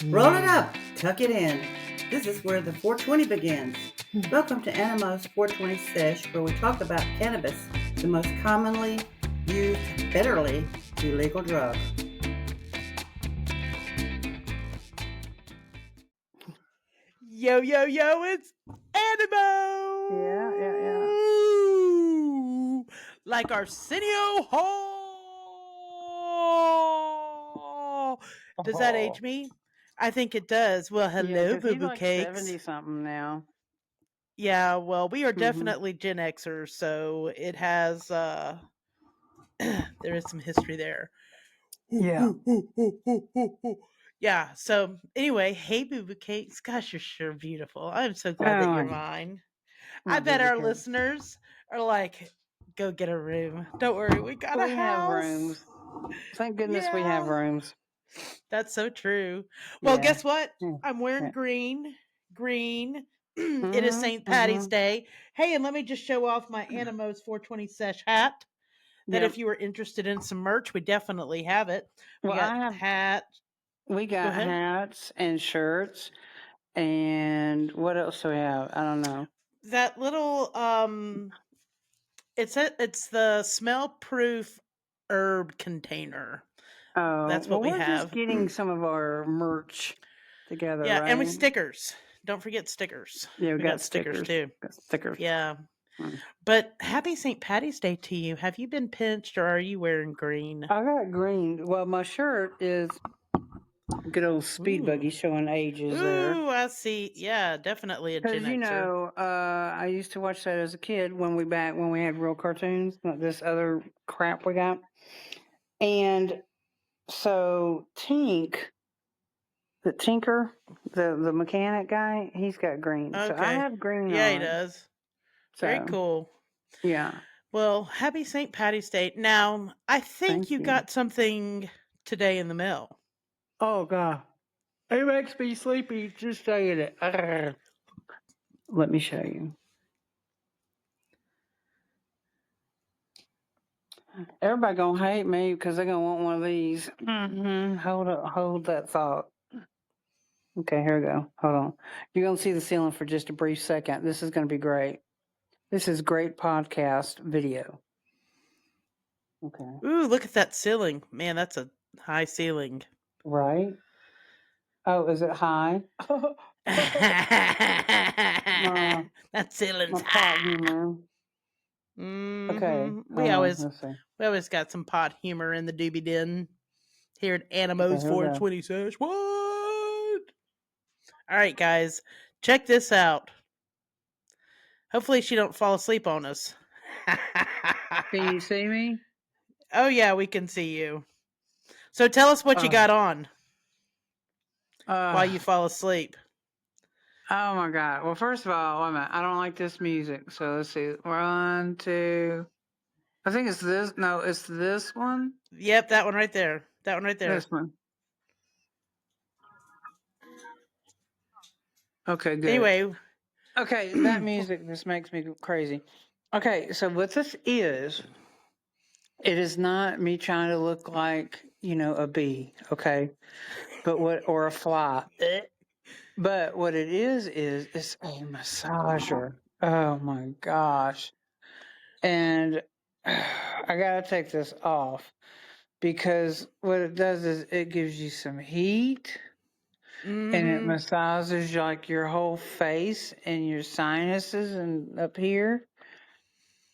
Roll it up, tuck it in. This is where the 420 begins. Welcome to Animo's 420 Sesh, where we talk about cannabis, the most commonly used, federally illegal drug. Yo, yo, yo, it's Animo! Yeah. Like Arsenio Hall! Does that age me? I think it does. Well, hello, Boo He's Boo like Cakes. 70-something now. Yeah, well, we are definitely Gen Xers, so it has, there is some history there. Yeah. Yeah, so anyway, hey, Boo Boo Cakes. Gosh, you're sure beautiful. I'm so glad that you're mine. I bet our listeners are like, go get a room. Don't worry, we got a house. We have rooms. Thank goodness we have rooms. That's so true. Well, guess what? Yeah. I'm wearing green. It is St. Patty's Day. Hey, and let me just show off my Animo's 420 Sesh hat. That if you were interested in some merch, we definitely have it. We got hats. We got hats and shirts. And what else do we have? I don't know. That little it's the smell proof herb container. Oh, that's what we have. We're just getting some of our merch together. Yeah, right? and we stickers. Don't forget stickers. Yeah, we got stickers too. Got stickers. Yeah. But happy St. Patty's Day to you. Have you been pinched or are you wearing green? I got green. Well, my shirt is good old speed buggy showing ages there. Ooh, I see. Yeah, definitely a Gen Xer. Because, you know, I used to watch that as a kid when we had real cartoons, not this other crap we got. And so Tink, the tinker, the mechanic guy, he's got green. Okay. So I have green Yeah, on. he does. So, very cool. Yeah. Well, happy St. Patty's Day. Now, I think you got something today in the mail. Oh, God. It makes me sleepy just saying it. Let me show you. Everybody gonna hate me because they're gonna want one of these. Hold that thought. Okay, here we go. Hold on. You're gonna see the ceiling for just a brief second. This is gonna be great. This is great podcast video. Okay. Ooh, look at that ceiling. Man, that's a high ceiling. Right? Oh, is it high? That ceiling's high. Okay. We always got some pot humor in the doobie den here at Animo's 420 Sesh. What? All right, guys, check this out. Hopefully she don't fall asleep on us. Can you see me? Oh yeah, we can see you. So tell us what you got on while you fall asleep. Oh my God. Well, first of all, wait a minute. I don't like this music. So let's see. 1, 2. I think it's this. No, it's this one. Yep, that one right there. This one. Okay, good. Anyway. Okay, that music just makes me crazy. Okay, so what this is, it is not me trying to look like, a bee, okay? Or a fly. But what it is it's a massager. Oh my gosh. And I gotta take this off because what it does is it gives you some heat and it massages like your whole face and your sinuses and up here.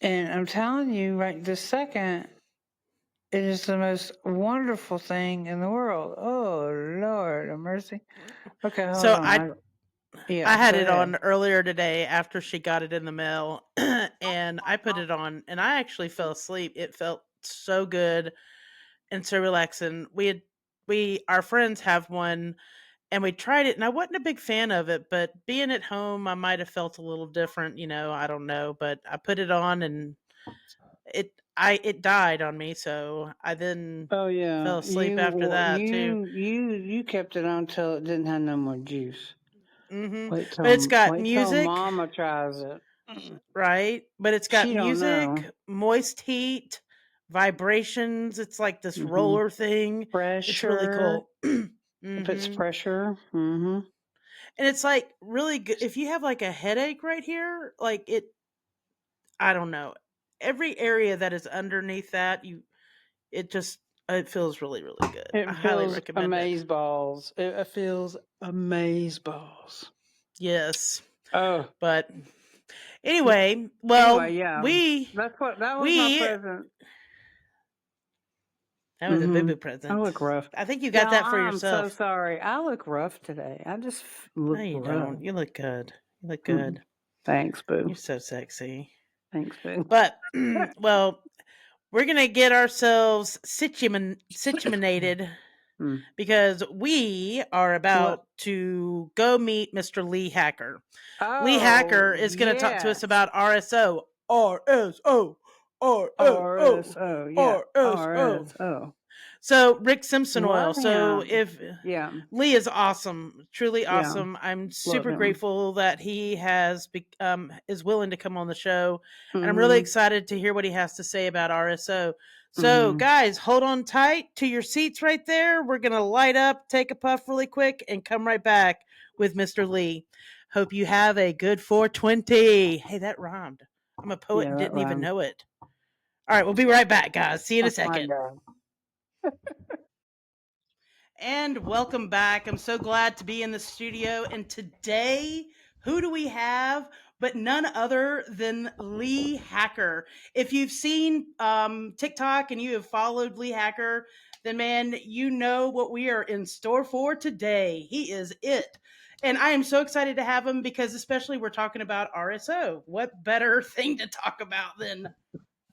And I'm telling you right this second, it is the most wonderful thing in the world. Oh Lord have mercy. Okay, hold on. I had it on earlier today after she got it in the mail, and I put it on, and I actually fell asleep. It felt so good and so relaxing. Our friends have one, and we tried it, and I wasn't a big fan of it, but being at home, I might have felt a little different, I don't know, but I put it on, and it died on me, so I then fell asleep after that too. You kept it on till it didn't have no more juice. But it's got music. Mama tries it, right? But it's got music, moist heat, vibrations. It's like this roller thing. Pressure. It's really cool. It puts Mm-hmm. pressure. And it's like really good if you have like a headache right here, like I don't know. Every area that is underneath that, it feels really, really good. I It highly feels recommend it. amazeballs. It feels amazeballs. Yes. Oh, But anyway, anyway, well, yeah. we That was my we present. that was a boo-boo I present. look rough. I think you got Y'all, that for I'm so yourself. sorry. I look rough today. I just No, look you rough. don't. You look good. You look Mm. good. Thanks, boo. You're so sexy. Thanks, boo. But well, we're gonna get ourselves situated Mm. because we are What? about to go meet Mr. Lee Hacker. Lee Oh, Hacker is going to talk to us yes. about RSO. RSO. RSO. RSO. Yeah. RSO. RSO. So Rick Simpson Oil. Love So him. if Yeah. Lee is awesome, truly Yeah. awesome. I'm Love super him. grateful that he is willing to come on the show, and I'm really Mm-hmm. excited to hear what he has to say about RSO. So Mm-hmm. guys, hold on tight to your seats right there. We're gonna light up, take a puff really quick, and come right back with Mr. Lee. Hope you have a good 420. Hey, that rhymed. I'm a poet Yeah, and that didn't even rhymes. know it. All right, we'll be right back, guys. See you in a Oh my second. God. And welcome back. I'm so glad to be in the studio. And today, who do we have but none other than Lee Hacker? If you've seen TikTok and you have followed Lee Hacker, then man, you know what we are in store for today. He is it. And I am so excited to have him because, especially, we're talking about RSO. What better thing to talk about than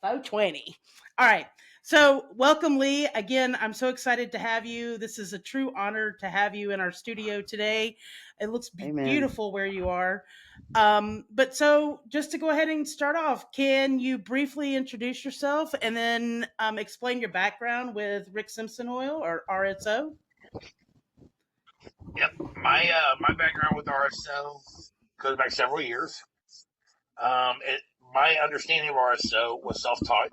420? All right. So, welcome, Lee. Again, I'm so excited to have you. This is a true honor to have you in our studio today. It looks Amen. beautiful where you are. But so, just to go ahead and start off, can you briefly introduce yourself and then explain your background with Rick Simpson Oil or RSO? Yep, my background with RSO goes back several years. My understanding of RSO was self-taught,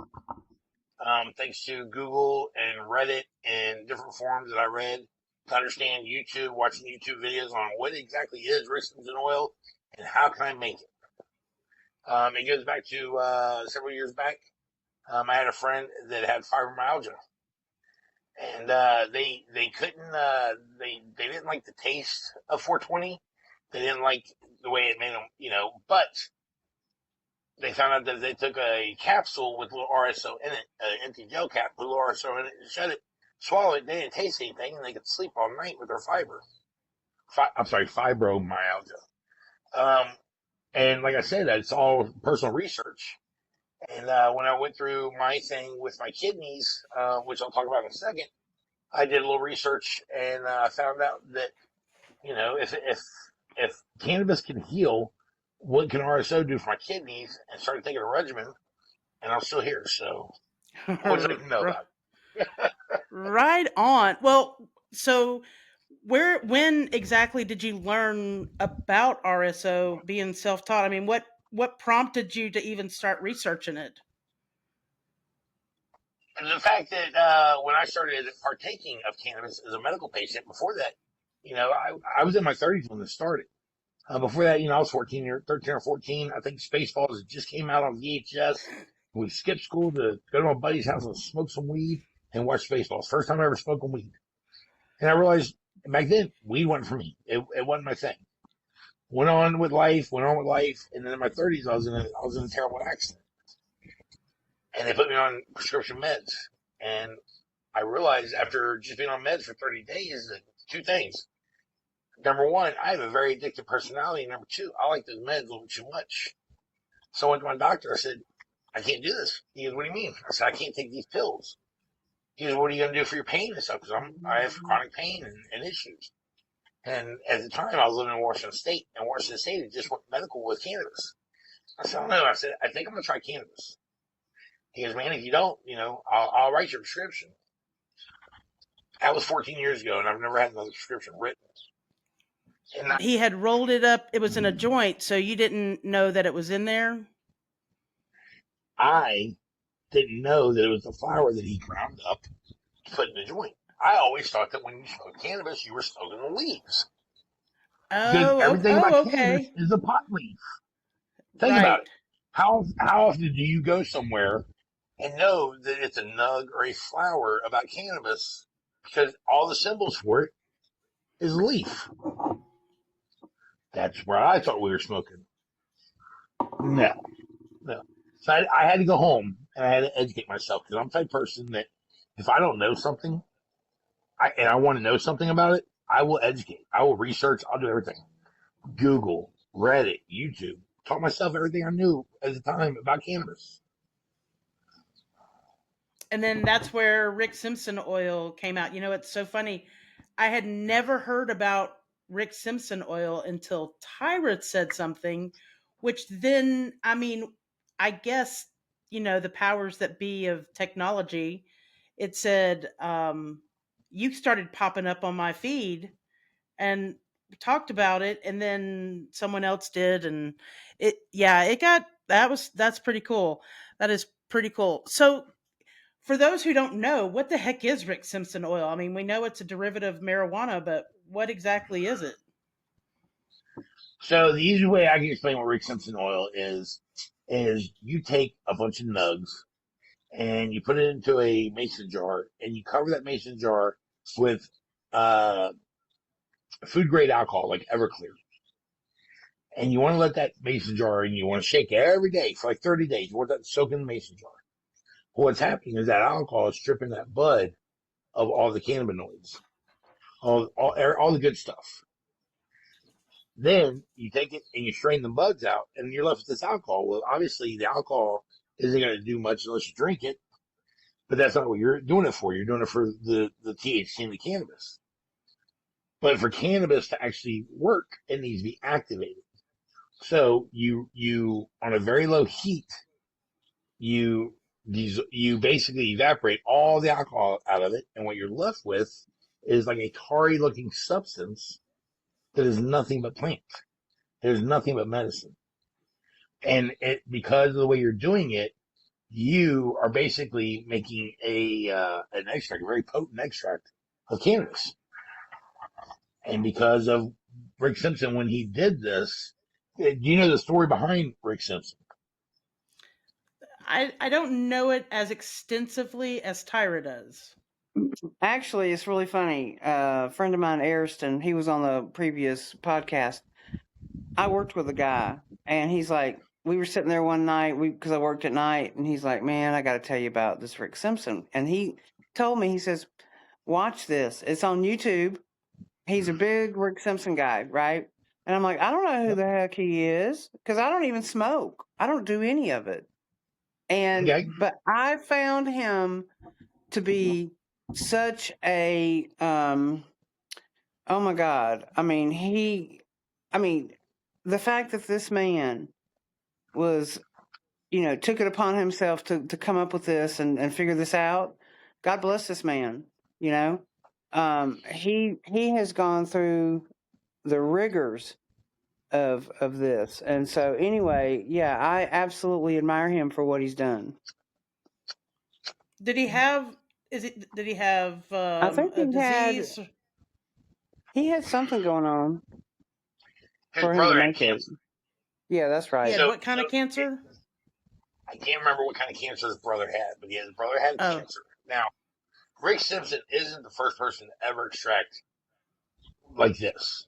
thanks to Google and Reddit and different forums that I read to understand YouTube, watching YouTube videos on what exactly is Rick Simpson Oil and how can I make it. It goes back to several years back. I had a friend that had fibromyalgia, and they couldn't they didn't like the taste of 420. They didn't like the way it made them, but they found out that if they took a capsule with a little RSO in it, an empty gel cap with a little RSO in it, and shut it, swallow it, they didn't taste anything, and they could sleep all night with their fibromyalgia. Um, and like I said, it's all personal research. And when I went through my thing with my kidneys, which I'll talk about in a second, I did a little research and found out that if cannabis can heal, what can RSO do for my kidneys? And started taking a regimen, and I'm still here. So, what do you know about it? Right on. Well, so when exactly did you learn about RSO being self-taught? I mean, what prompted you to even start researching it? And the fact that when I started partaking of cannabis as a medical patient, before that, I was in my 30s when this started. Before that, I was 13 or 14. I think Spaceballs just came out on VHS. We skipped school to go to my buddy's house and smoke some weed and watch Spaceballs. First time I ever smoked weed. And I realized back then, weed wasn't for me. It wasn't my thing. Went on with life, and then in my 30s, I was in a terrible accident, and they put me on prescription meds. And I realized after just being on meds for 30 days that two things. Number one, I have a very addictive personality. Number two, I like those meds a little too much. So I went to my doctor. I said, I can't do this. He goes, what do you mean? I said, I can't take these pills. He goes, what are you going to do for your pain and stuff? Because I have chronic pain and issues. And at the time, I was living in Washington State, and Washington State had just went medical with cannabis. I said, I don't know. I said, I think I'm going to try cannabis. He goes, man, if you don't, I'll write your prescription. That was 14 years ago, and I've never had another prescription written. And He had rolled it up. It was in a joint, so you didn't know that it was in there? I didn't know that it was the flower that he ground up to put in the joint. I always thought that when you smoked cannabis, you were smoking the leaves. Because Oh, everything about cannabis okay. is a pot leaf. Think about Right. it. How often do you go somewhere and know that it's a nug or a flower about cannabis because all the symbols for it is leaf? That's where I thought we were smoking. No, no. So I had to go home and I had to educate myself because I'm the type of person that if I don't know something and I want to know something about it, I will educate. I will research. I'll do everything. Google, Reddit, YouTube. Taught myself everything I knew at the time about cannabis. And then that's where Rick Simpson Oil came out. It's so funny. I had never heard about Rick Simpson Oil until Tyra said something, which then, I guess, the powers that be of technology, it said, you started popping up on my feed and talked about it, and then someone else did. And that's pretty cool. That is pretty cool. So, for those who don't know, what the heck is Rick Simpson oil? I mean, we know it's a derivative of marijuana, but what exactly is it? So the easy way I can explain what Rick Simpson oil is you take a bunch of nugs and you put it into a mason jar and you cover that mason jar with uh, food grade alcohol like Everclear. And you want to let that mason jar and you want to shake it every day for like 30 days. You want that to soak in the mason jar. What's happening is that alcohol is stripping that bud of all the cannabinoids, all the good stuff. Then you take it and you strain the buds out, and you're left with this alcohol. Well, obviously, the alcohol isn't going to do much unless you drink it, but that's not what you're doing it for. You're doing it for the THC and the cannabis. But for cannabis to actually work, it needs to be activated. So you on a very low heat, you you basically evaporate all the alcohol out of it, and what you're left with is like a tarry looking substance that is nothing but plant. There's nothing but medicine. And because of the way you're doing it, you are basically making an extract, a very potent extract of cannabis. And because of Rick Simpson, when he did this, do you know the story behind Rick Simpson? I don't know it as extensively as Tyra does. Actually, it's really funny. A friend of mine, Ariston, he was on the previous podcast. I worked with a guy, and he's like, we were sitting there one night because I worked at night, and he's like, man, I got to tell you about this Rick Simpson. And he told me, he says, watch this. It's on YouTube. He's a big Rick Simpson guy, right? And I'm like, I don't know who Yep. the heck he is because I don't even smoke. I don't do any of it. Okay. But I found him to be such a oh my God. I mean, the fact that this man was, took it upon himself to come up with this and figure this out. God bless this man, you know. He has gone through the rigors of this. And so anyway, yeah, I absolutely admire him for what he's done. Did he have? Did he have I think a disease? he had something going on His for him to brother had make it. cancer. Yeah, that's He right. had what kind of cancer? I can't remember what kind of cancer his brother had, but his brother had Oh, cancer. Now, Rick Simpson isn't the first person to ever extract like this.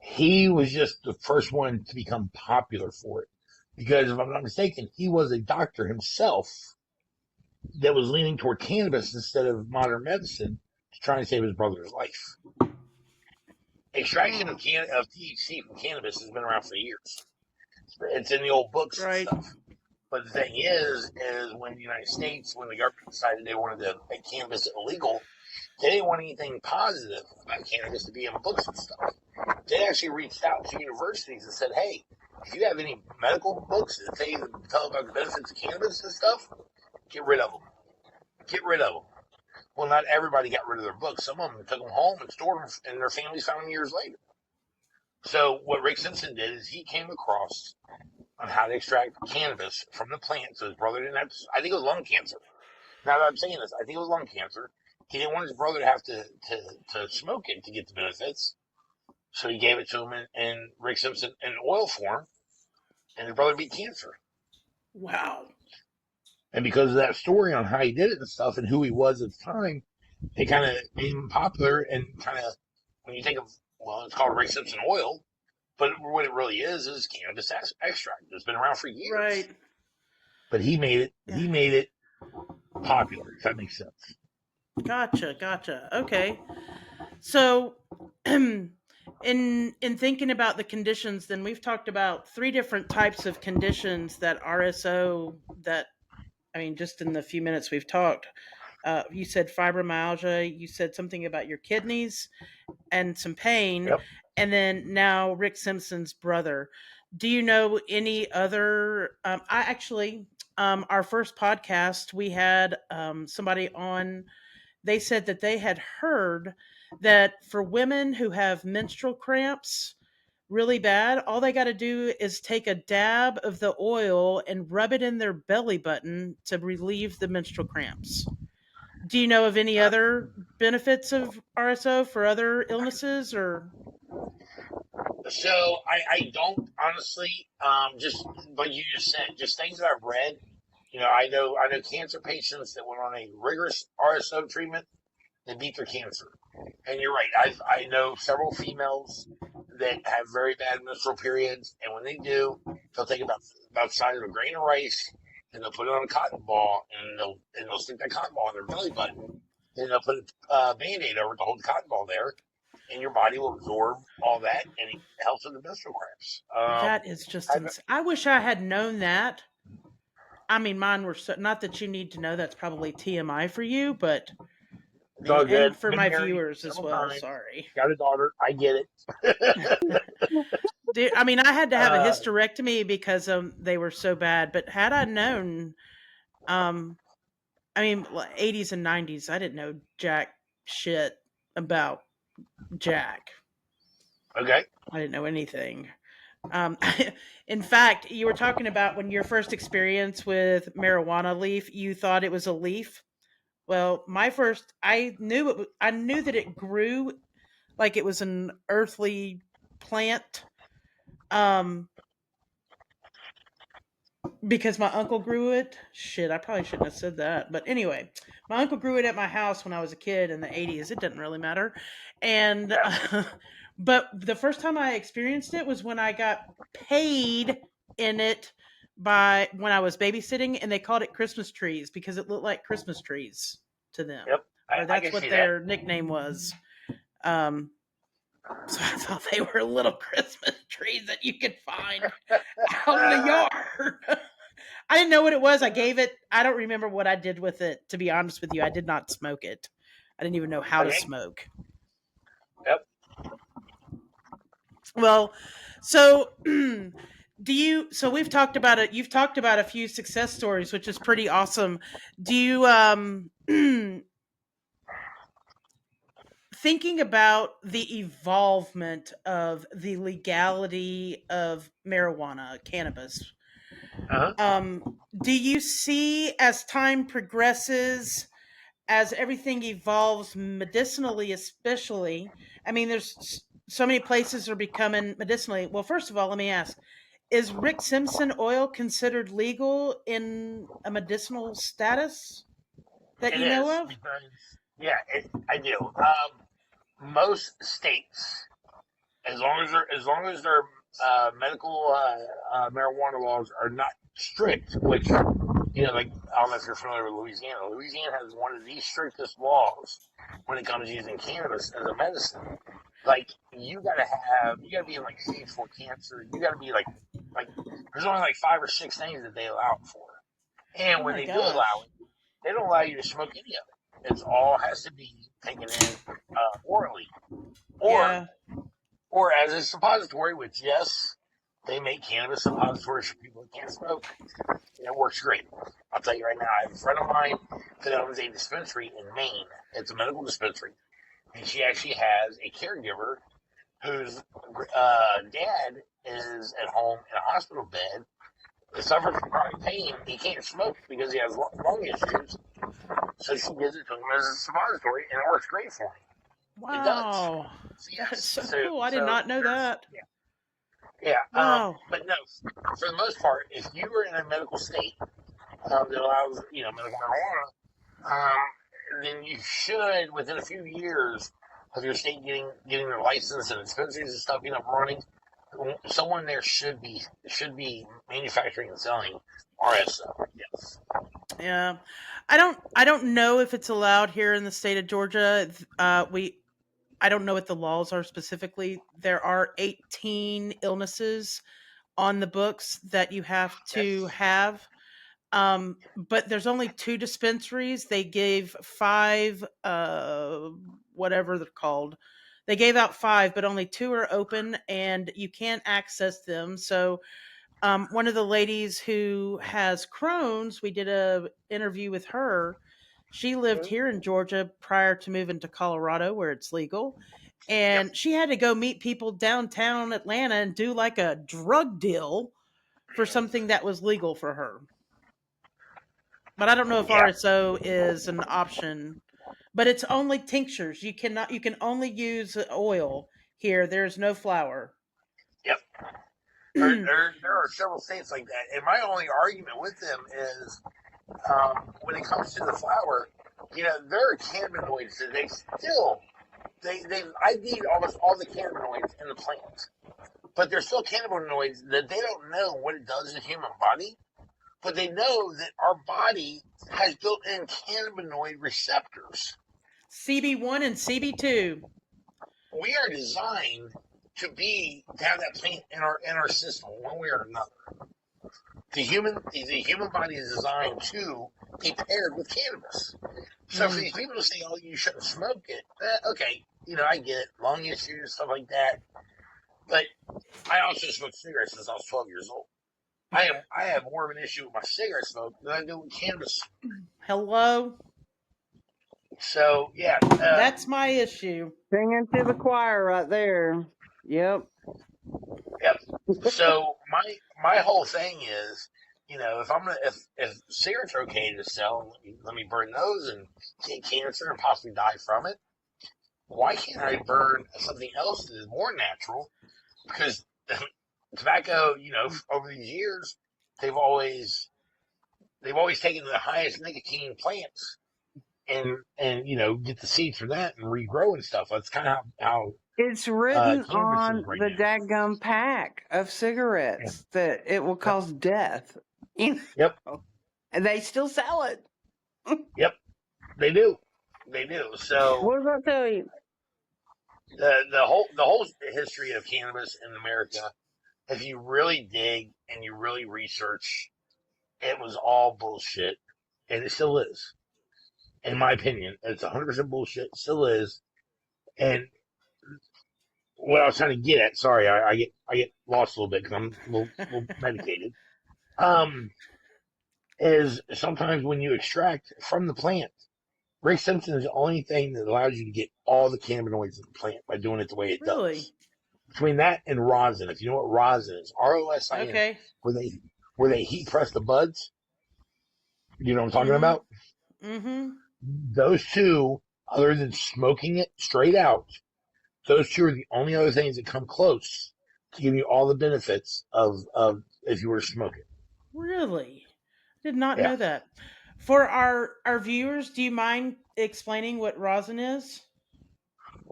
He was just the first one to become popular for it. Because if I'm not mistaken, he was a doctor himself that was leaning toward cannabis instead of modern medicine to try and save his brother's life. Extraction of THC from cannabis has been around for years. It's in the old books and right. stuff. But the thing is when the United States, when the government decided they wanted to make cannabis illegal, they didn't want anything positive about cannabis to be in books and stuff. They actually reached out to universities and said, hey, if you have any medical books that tell about the benefits of cannabis and stuff, get rid of them. Get rid of them. Well, not everybody got rid of their books. Some of them took them home and stored them, and their families found them years later. So what Rick Simpson did is he came across on how to extract cannabis from the plant so his brother didn't have to, I think it was lung cancer. Now that I'm saying this, I think it was lung cancer. he didn't want his brother to have to smoke it to get the benefits. So he gave it to him in Rick Simpson in oil form, and his brother beat cancer. Wow. And because of that story on how he did it and stuff and who he was at the time, it kind of made him popular. And kind of, when you think of, well, it's called Rick Simpson Oil, but what it really is cannabis extract. It's been around for years. Right. But he made it popular, if that makes sense. Gotcha. Okay. So, in thinking about the conditions, then we've talked about 3 different types of conditions that RSO. Just in the few minutes we've talked, you said fibromyalgia. You said something about your kidneys and some pain, Yep. and then now Rick Simpson's brother. Do you know any other? Our first podcast, we had somebody on. They said that they had heard that for women who have menstrual cramps really bad, all they got to do is take a dab of the oil and rub it in their belly button to relieve the menstrual cramps. Do you know of any other benefits of RSO for other illnesses or? So I don't honestly, just like you just said, just things that I've read. I know cancer patients that went on a rigorous RSO treatment, they beat their cancer. And you're right. I know several females that have very bad menstrual periods, and when they do, they'll take about the size of a grain of rice, and they'll put it on a cotton ball, and they'll stick that cotton ball in their belly button, and they'll put a Band-Aid over it to hold the cotton ball there, and your body will absorb all that, and it helps with the menstrual cramps. That is just insane. I wish I had known that. Mine were not that you need to know. That's probably TMI for you, but it's all good. And for my viewers as well. Sorry. Got a daughter. I get it. Dude, I had to have a hysterectomy because they were so bad. But had I known, 80s and 90s, I didn't know jack shit about Jack. Okay. I didn't know anything. In fact, you were talking about when your first experience with marijuana leaf, you thought it was a leaf. Well, I knew that it grew like it was an earthly plant. Because my uncle grew it. Shit, I probably shouldn't have said that. But anyway, my uncle grew it at my house when I was a kid in the 80s. It didn't really matter. And but the first time I experienced it was when I got paid in it when I was babysitting, and they called it Christmas trees because it looked like Christmas trees to them. Yep. Or that's what their nickname was. So I thought they were little Christmas trees that you could find out in the yard. I didn't know what it was. I gave it. I don't remember what I did with it, to be honest with you. I did not smoke it. I didn't even know how to smoke. Yep. Well, so so we've talked about it. You've talked about a few success stories, which is pretty awesome. Do you, thinking about the evolvement of the legality of marijuana, cannabis, do you see as time progresses, as everything evolves medicinally, especially? There's so many places are becoming medicinally. Well, first of all, let me ask, is Rick Simpson Oil considered legal in a medicinal status that you know of? Yeah, I do. Most states, as long as their medical marijuana laws are not strict, which like I don't know if you're familiar with Louisiana. Louisiana has one of the strictest laws when it comes to using cannabis as a medicine. Like you gotta be in like stage 4 cancer. You gotta be like there's only like 5 or 6 things that they allow it for, and when they do allow it, they don't allow you to smoke any of it. It's all has to be taken in orally, or as a suppository. Which yes, they make cannabis suppositories for people that can't smoke. And it works great. I'll tell you right now. I have a friend of mine that owns a dispensary in Maine. It's a medical dispensary, and she actually has a caregiver whose dad is at home in a hospital bed, suffers from chronic pain. He can't smoke because he has lung issues. So she gives it to him as a suppository, and it works great for him. It does. Wow. So, That is yes. so cool. I did not know that. Yeah. Wow. But no, for the most part, if you are in a medical state that allows, medical marijuana, then you should, within a few years of your state getting their license and dispensaries and stuff up running, someone there should be manufacturing and selling RSO. Yes. Yeah. I don't know if it's allowed here in the state of Georgia. I don't know what the laws are specifically. There are 18 illnesses on the books that you have to have. But there's only 2 dispensaries. They gave 5, whatever they're called. They gave out 5, but only 2 are open and you can't access them. So, one of the ladies who has Crohn's, we did a interview with her. She lived here in Georgia prior to moving to Colorado where it's legal. And she had to go meet people downtown Atlanta and do like a drug deal for something that was legal for her. But I don't know if RSO is an option. But it's only tinctures. You can only use oil here. There's no flour. Yep. There are several states like that, and my only argument with them is when it comes to the flour, there are cannabinoids that they've ID'd almost all the cannabinoids in the plant, but there's still cannabinoids that they don't know what it does in the human body, but they know that our body has built-in cannabinoid receptors. CB1 and CB2. We are designed to have that plant in our system one way or another. The human body is designed to be paired with cannabis. So for these people to say, "Oh, you shouldn't smoke it," okay, I get it, lung issues, stuff like that. But I also smoked cigarettes since I was 12 years old. I have more of an issue with my cigarette smoke than I do with cannabis. Hello. So yeah, that's my issue. Singing to the choir right there. Yep. So my whole thing is, if cigarettes are okay to sell, let me burn those and get cancer and possibly die from it. Why can't I burn something else that is more natural? Because tobacco, over these years, they've always taken the highest nicotine plants and get the seeds from that and regrow and stuff. That's kind of how it's written on right the now. dadgum pack of cigarettes that it will cause death. Yep. And they still sell it. Yep. They do. So what does that tell you? The whole history of cannabis in America, if you really dig and you really research, it was all bullshit, and it still is. In my opinion, it's 100% bullshit. Still is. And what I was trying to get at, sorry, I get lost a little bit because I'm a little medicated. Is sometimes when you extract from the plant, Rick Simpson is the only thing that allows you to get all the cannabinoids in the plant by doing it the way it does. Between that and rosin, if you know what rosin is, ROSIN, okay, where they heat press the buds. You know what I'm talking about? Mm-hmm. Those two, other than smoking it straight out, those two are the only other things that come close to giving you all the benefits of if you were to smoke it. Really? Did not know that. For our viewers, do you mind explaining what rosin is?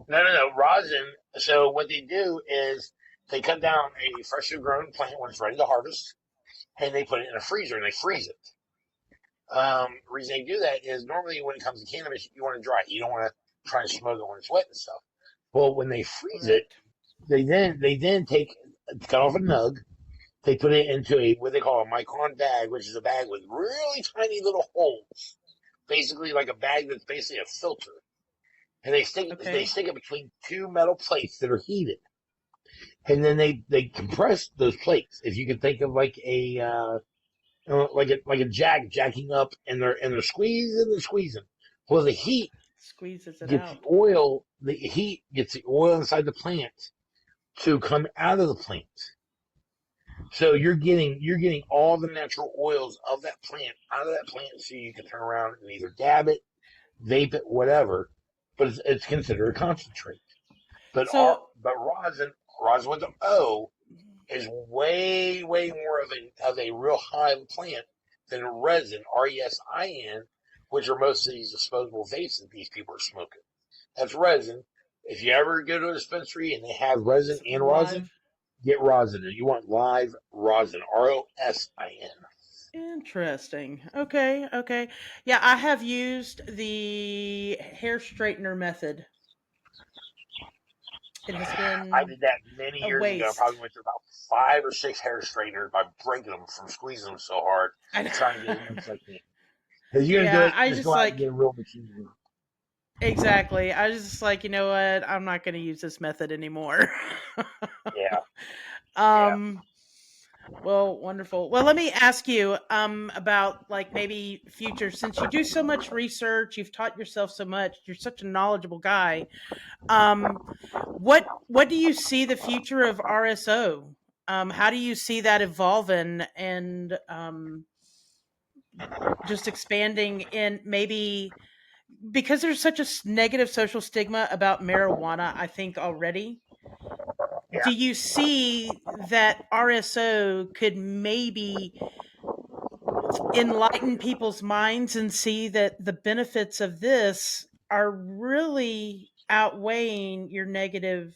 No. Rosin, so what they do is they cut down a freshly grown plant when it's ready to harvest, and they put it in a freezer, and they freeze it. The reason they do that is normally when it comes to cannabis, you want to dry it. You don't want to try and smoke it when it's wet and stuff. Well, when they freeze it, they then cut off a nug. They put it into what they call a micron bag, which is a bag with really tiny little holes, basically like a bag that's basically a filter. And they stick it between 2 metal plates that are heated, and then they compress those plates. If you can think of like a jacking up, and they're squeezing. Well, the heat squeezes it gets out. The oil. The heat gets the oil inside the plant to come out of the plant. So you're getting all the natural oils of that plant out of that plant, so you can turn around and either dab it, vape it, whatever. But it's considered a concentrate. But So rosin with the O is way more of a real high plant than resin, RESIN, which are most of these disposable vapes that these people are smoking. That's resin. If you ever go to a dispensary and they have resin and rosin, live. get rosin. You want live rosin, ROSIN. Interesting. Okay. Yeah, I have used the hair straightener method. It has I been did that many a years ago. I waste. probably went through about 5 or 6 hair straighteners by breaking them from squeezing them so hard, I know. trying to get as much as I can. If you're gonna do Yeah, it, I just just go out and like get a real machine. exactly. I was just like, you know what? I'm not going to use this method anymore. Yeah, yeah. um well, wonderful. Well, let me ask you about like maybe future, since you do so much research, you've taught yourself so much, you're such a knowledgeable guy. Um what do you see the future of RSO? How do you see that evolving and just expanding in maybe because there's such a negative social stigma about marijuana, I think already. Yeah. Do you see that RSO could maybe enlighten people's minds and see that the benefits of this are really outweighing your negative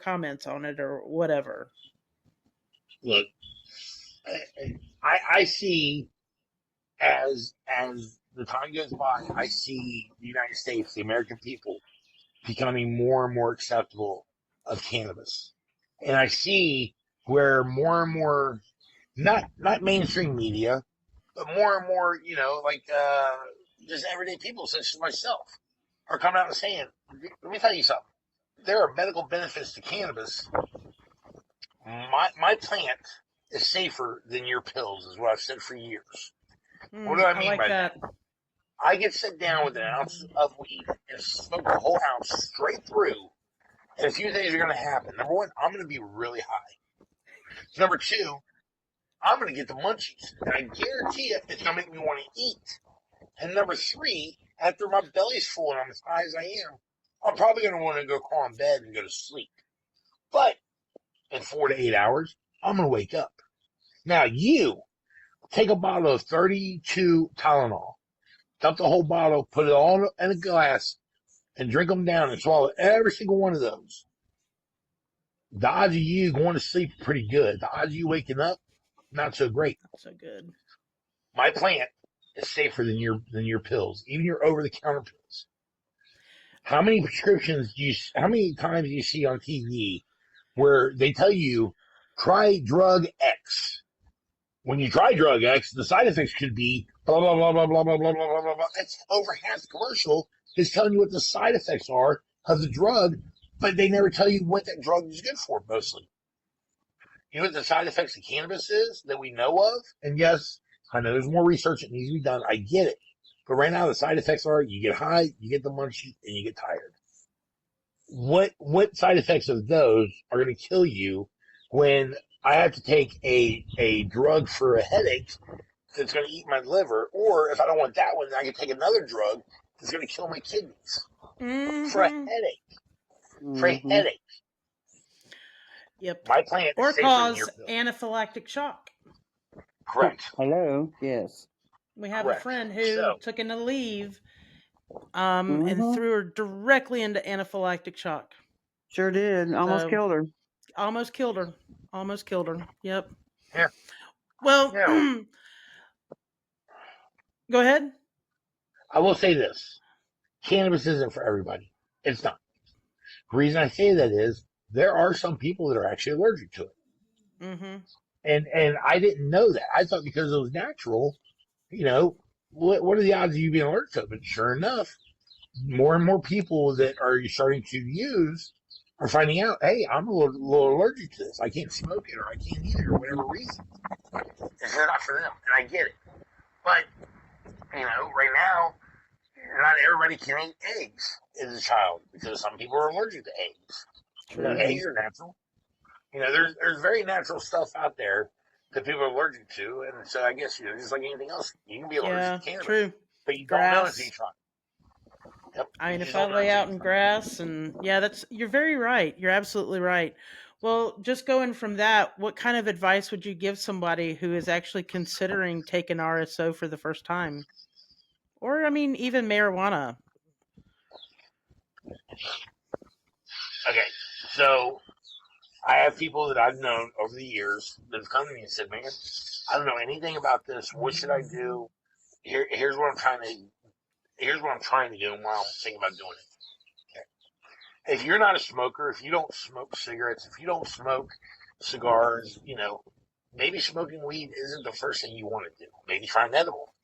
comments on it or whatever? Look, I see as the time goes by, I see the United States, the American people, becoming more and more acceptable of cannabis, and I see where more and more, not mainstream media, but more and more, like just everyday people such as myself, are coming out and saying, "Let me tell you something. There are medical benefits to cannabis. My plant is safer than your pills," is what I've said for years. What do I I mean like by that? that. I get sit down with an ounce of weed and smoke the whole ounce straight through, and a few things are going to happen. Number one, I'm going to be really high. Number two, I'm going to get the munchies, and I guarantee you it's going to make me want to eat. And number three, after my belly's full and I'm as high as I am, I'm probably going to want to go crawl in bed and go to sleep. But in 4 to 8 hours, I'm going to wake up. Now, you take a bottle of 32 Tylenol, dump the whole bottle, put it all in a glass, and drink them down and swallow every single one of those. The odds of you going to sleep are pretty good. The odds of you waking up, not so great. So good. My plant is safer than your pills, even your over-the-counter pills. How many times do you see on TV where they tell you, try drug X? When you try drug X, the side effects could be blah, blah, blah, blah, blah, blah, blah, blah, blah, blah. That's over half the commercial is telling you what the side effects are of the drug, but they never tell you what that drug is good for, mostly. You know what the side effects of cannabis is that we know of? And yes, I know there's more research that needs to be done. I get it. But right now, the side effects are you get high, you get the munchies, and you get tired. What side effects of those are going to kill you when I have to take a drug for a headache that's going to eat my liver, or if I don't want that one, then I can take another drug that's going to kill my kidneys for a headache. For a headache. Yep. My plant is Or safer than your cause pill. anaphylactic shock. Correct. Hello. Yes. We have Correct. a friend who So, took in a leave and threw her directly into anaphylactic shock. Sure did. Almost killed her. Almost killed her. Almost killed her. Yep. yeah. Well, Now, go ahead. I will say this. Cannabis isn't for everybody. It's not. The reason I say that is there are some people that are actually allergic to it. Mm-hmm. And I didn't know that. I thought because it was natural, what are the odds of you being allergic to it? But sure enough, more and more people that are starting to use are finding out, hey, I'm a little allergic to this. I can't smoke it or I can't eat it or whatever reason. It's not for them, and I get it. But, right now, not everybody can eat eggs as a child because some people are allergic to eggs. True. Eggs are natural. There's very natural stuff out there that people are allergic to, and so I guess just like anything else, you can be allergic to cannabis, true. but you don't know until you Grass. try. Yep. I mean, if I lay out in grass and you're very right. You're absolutely right. Well, just going from that, what kind of advice would you give somebody who is actually considering taking RSO for the first time? Or, I mean, even marijuana. Okay, so I have people that I've known over the years that have come to me and said, "Man, I don't know anything about this. What should I do? Here's what I'm trying to. Here's what I'm trying to do, and why I'm thinking about doing it." Okay. If you're not a smoker, if you don't smoke cigarettes, if you don't smoke cigars, maybe smoking weed isn't the first thing you want to do. Maybe try an edible,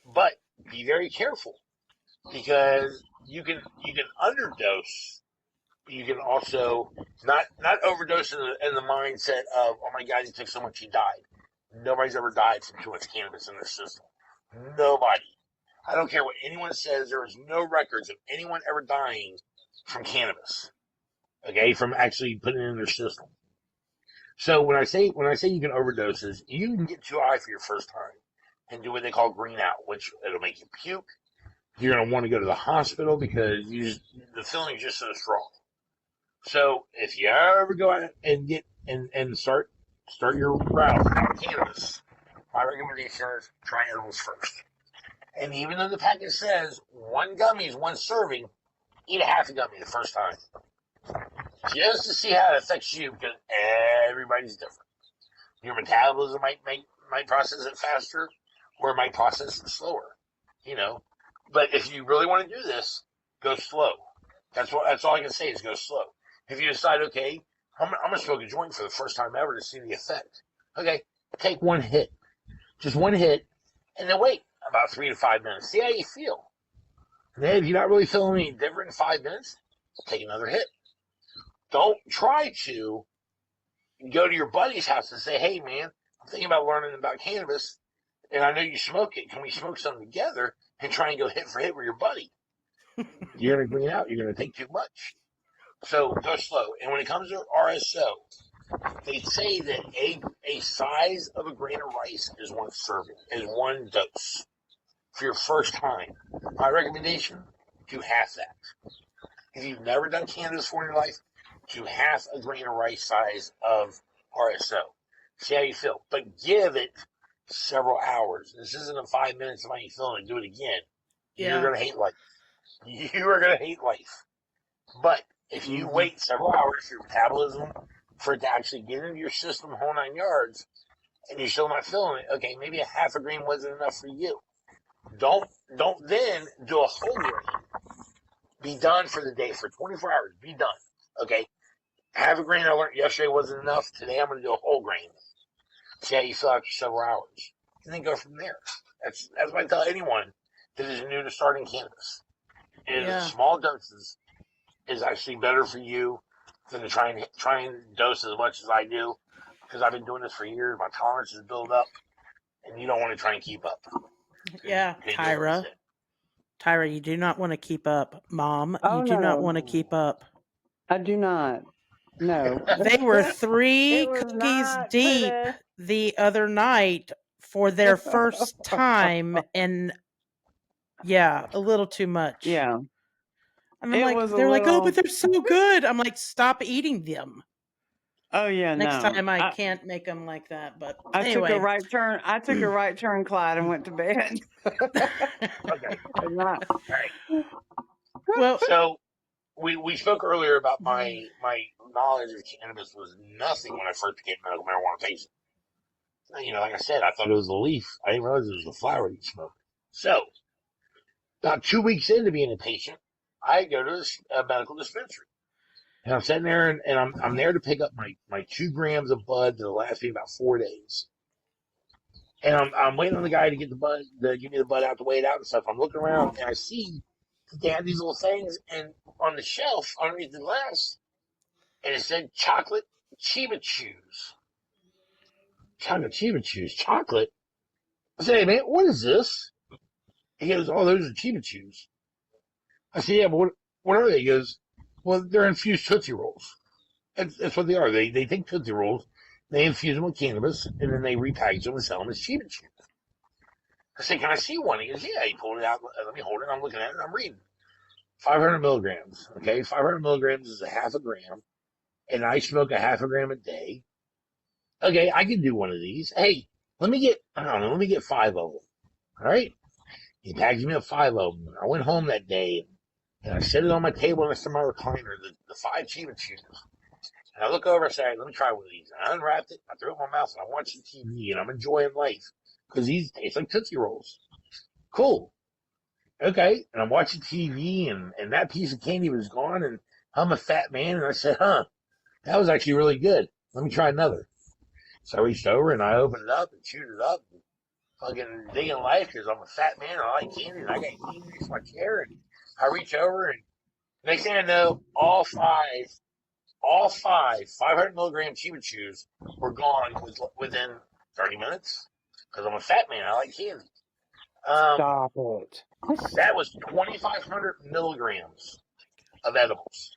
but be very careful because you can underdose. You can also not overdose in the mindset of, oh my God, he took so much he died. Nobody's ever died from too much cannabis in their system. Nobody. I don't care what anyone says. There is no records of anyone ever dying from cannabis. Okay, from actually putting it in their system. So when I say you can overdose, you can get too high for your first time and do what they call green out, which it'll make you puke. You're gonna want to go to the hospital because the feeling is just so strong. So if you ever go out and get and start your route on cannabis, my recommendation is try edibles first. And even though the package says one gummy is one serving, eat a half a gummy the first time. Just to see how it affects you, because everybody's different. Your metabolism might process it faster, or it might process it slower. But if you really want to do this, go slow. That's all I can say is go slow. If you decide, okay, I'm going to smoke a joint for the first time ever to see the effect. Okay, take one hit. Just one hit, and then wait about 3 to 5 minutes. See how you feel. And then if you're not really feeling any different in 5 minutes, take another hit. Don't try to go to your buddy's house and say, hey, man, I'm thinking about learning about cannabis, and I know you smoke it. Can we smoke something together and try and go hit for hit with your buddy? You're going to green out. You're going to take too much. So go slow. And when it comes to RSO, they say that a size of a grain of rice is one serving, is one dose for your first time. My recommendation, do half that. If you've never done cannabis before in your life, do half a grain of rice size of RSO. See how you feel. But give it several hours. This isn't a 5 minutes of how you feel and do it again. You're going to hate life. You are going to hate life. But if you wait several hours for your metabolism, for it to actually get into your system whole 9 yards, and you're still not feeling it, okay, maybe a half a grain wasn't enough for you. Don't then do a whole grain. Be done for the day, for 24 hours. Be done. Okay? Half a grain I learned yesterday wasn't enough. Today I'm going to do a whole grain. See how you feel after several hours. And then go from there. That's what I tell anyone that is new to starting cannabis. Small doses is actually better for you than to try and dose as much as I do, because I've been doing this for years. My tolerance is built up, and you don't want to try and keep up. Yeah, Tyra, you do not want to keep up. Mom, you do not want to keep up. I do not. No. They were 3 cookies deep the other night for their first time, and a little too much. Yeah. I mean, they're like, oh, but they're so good. I'm like, stop eating them. Oh yeah, Next time I can't make them like that. But anyway. took a right turn. I took a right turn, Clyde, and went to bed. Okay. Not. All right. Well, so we spoke earlier about my knowledge of cannabis was nothing when I first became a medical marijuana patient. Like I said, I thought it was a leaf. I didn't realize it was the flower you smoked. So about 2 weeks into being a patient, I go to a medical dispensary. And I'm sitting there, and I'm there to pick up my 2 grams of bud that'll last me about 4 days. And I'm waiting on the guy to get the bud, to give me the bud out, to weigh it out and stuff. I'm looking around, and I see that they have these little things, and on the shelf underneath the glass, and it said chocolate Chiba Chews. Chocolate Chiba Chews. Chocolate? I said, hey, man, what is this? He goes, oh, those are Chiba Chews. I said, yeah, but what are they? He goes, well, they're infused Tootsie Rolls. That's what they are. They take Tootsie Rolls, they infuse them with cannabis, and then they repackage them and sell them as cheap and cheap. I say, can I see one? He goes, yeah. He pulled it out. Let me hold it. I'm looking at it. I'm reading. 500 milligrams. Okay, 500 milligrams is a half a gram, and I smoke a half a gram a day. Okay, I can do one of these. Hey, let me get 5 of them. All right. He packaged me up 5 of them. I went home that day, and I set it on my table next to my recliner, the 5 cheap and chews. And I look over and say, let me try one of these. And I unwrapped it, I threw it in my mouth, and I'm watching TV, and I'm enjoying life. Because these taste like Tootsie Rolls. Cool. Okay. And I'm watching TV, and that piece of candy was gone, and I'm a fat man, and I said, that was actually really good. Let me try another. So I reached over, and I opened it up and chewed it up, and fucking digging life, because I'm a fat man, and I like candy, and I got candy next to my chair, and I reach over, and next thing I know, all five 500 milligram Chiba Chews were gone within 30 minutes. Because I'm a fat man, I like candy. Stop it. That was 2,500 milligrams of edibles.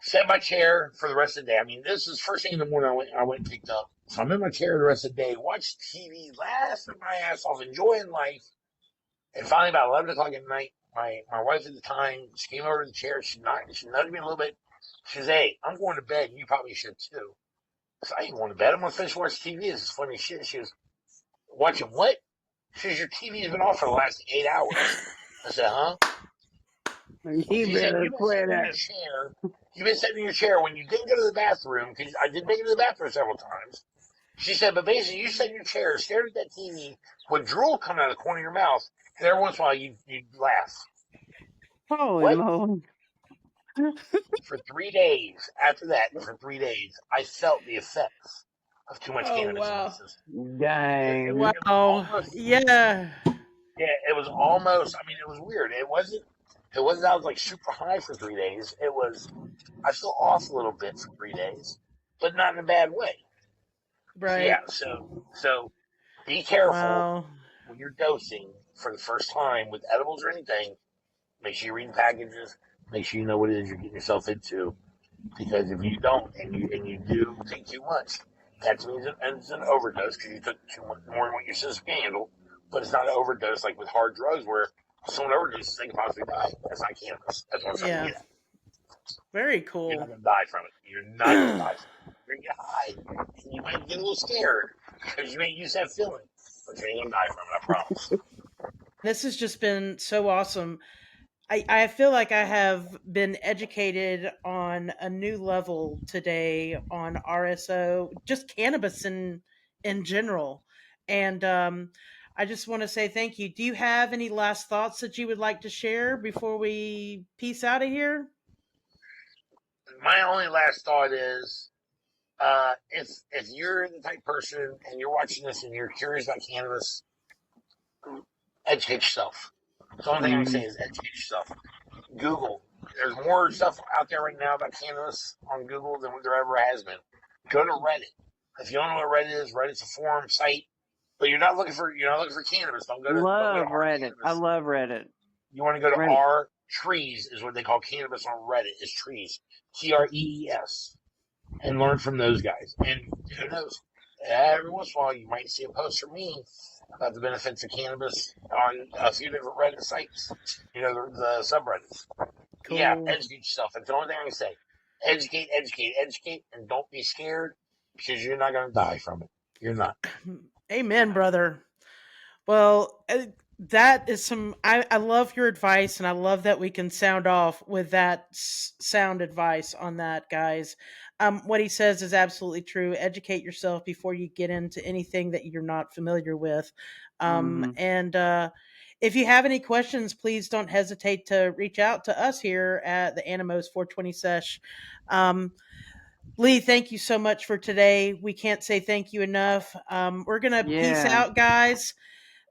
Sat in my chair for the rest of the day. I mean, this is first thing in the morning I went and picked up. So I'm in my chair the rest of the day, watched TV, laughing my ass off, enjoying life. And finally, about 11 o'clock at night, my wife at the time, she came over to the chair. She nudged me a little bit. She says, hey, I'm going to bed, and you probably should too. So I ain't going to bed. I'm going to finish watching TV. This is funny shit. She was watching what? She says, your TV's been off for the last 8 hours. I said, huh? You better quit it. You've been sitting in your chair when you didn't go to the bathroom, because I did make it to the bathroom several times. She said, but basically you sat in your chair, stared at that TV with drool coming out of the corner of your mouth, and every once in a while you laugh. Holy moly. For 3 days, after that, I felt the effects of too much cannabis in my system. Dang. Wow. Yeah. Yeah, it was almost, I mean, it was weird. It wasn't I was like super high for 3 days. I feel off a little bit for 3 days, but not in a bad way. Right. Yeah, so be careful when you're dosing for the first time with edibles or anything. Make sure you're reading packages. Make sure you know what it is you're getting yourself into. Because if you don't and you do take too much, that means it's an overdose because you took too much more than what your system can handle. But it's not an overdose like with hard drugs where someone overdoses, they can possibly die. That's not cannabis. That's what I'm trying to get at. Very cool. You're not going to die from it. You're not going to die from it. You're going to get high. And you might get a little scared because you ain't used to that feeling. But you ain't going to die from it, I promise. This has just been so awesome. I feel like I have been educated on a new level today on RSO, just cannabis in general. And I just want to say thank you. Do you have any last thoughts that you would like to share before we peace out of here? My only last thought is, if you're the type person and you're watching this and you're curious about cannabis, educate yourself. The only thing I can say is educate yourself. Google. There's more stuff out there right now about cannabis on Google than there ever has been. Go to Reddit. If you don't know what Reddit is, Reddit's a forum site. But you're not looking for cannabis. Don't go to Reddit. I love Reddit. You want to go to R Trees is what they call cannabis on Reddit. Is trees. TREES. And learn from those guys. And who knows? Every once in a while you might see a post from me about the benefits of cannabis on a few different Reddit sites. You know, the subreddits. Cool. Yeah, educate yourself. That's the only thing I can say. Educate, and don't be scared because you're not going to die from it. You're not. Amen, brother. Well, that is I love your advice, and I love that we can sound off with that sound advice on that, guys. What he says is absolutely true. Educate yourself before you get into anything that you're not familiar with. And if you have any questions, please don't hesitate to reach out to us here at the Animos 420 Sesh. Lee, thank you so much for today. We can't say thank you enough. We're going to peace out, guys.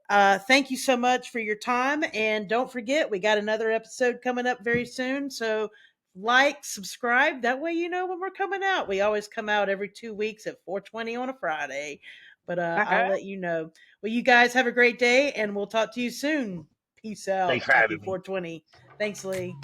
Thank you so much for your time. And don't forget, we got another episode coming up very soon. So like, subscribe. That way you know when we're coming out. We always come out every 2 weeks at 4:20 on a Friday. But I'll let you know. Well, you guys have a great day, and we'll talk to you soon. Peace out. Thanks for having me. 420. Thanks, Lee.